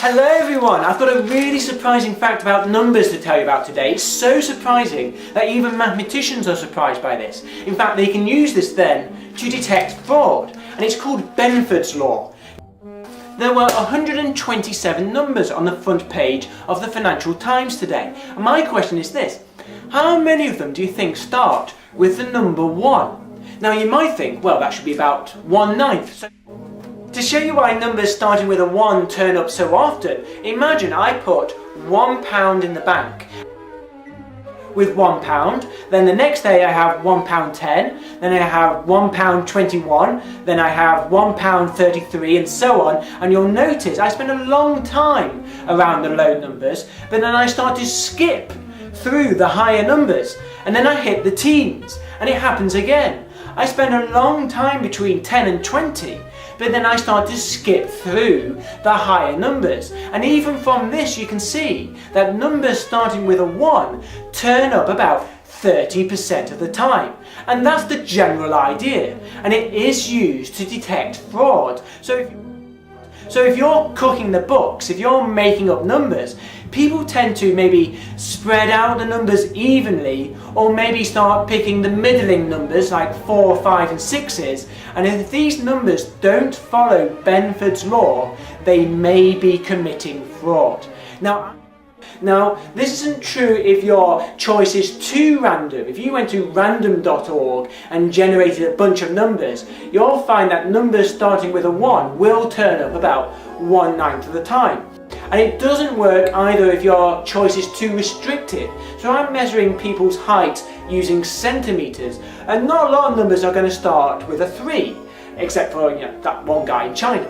Hello everyone, I've got a really surprising fact about numbers to tell you about today. It's so surprising that even mathematicians are surprised by this. In fact, they can use this then to detect fraud, and it's called Benford's law. There were 127 numbers on the front page of the Financial Times today, and my question is this: how many of them do you think start with the number 1? Now you might think, well, that should be about 1/9. So to show you why numbers starting with a 1 turn up so often, imagine I put £1 in the bank with £1, then the next day I have £1.10, then I have £1.21, then I have £1.33 and so on, and you'll notice I spend a long time around the low numbers, but then I start to skip through the higher numbers, and then I hit the teens, and it happens again. I spend a long time between 10 and 20, but then I start to skip through the higher numbers. And even from this you can see that numbers starting with a 1 turn up about 30% of the time. And that's the general idea, and it is used to detect fraud. So if you're cooking the books, if you're making up numbers, people tend to maybe spread out the numbers evenly, or maybe start picking the middling numbers like 4, 5 and 6s, and if these numbers don't follow Benford's law, they may be committing fraud. Now, this isn't true if your choice is too random. If you went to random.org and generated a bunch of numbers, you'll find that numbers starting with a 1 will turn up about 1/9 of the time. And it doesn't work either if your choice is too restrictive. So I'm measuring people's height using centimetres, and not a lot of numbers are going to start with a 3, except for that one guy in China.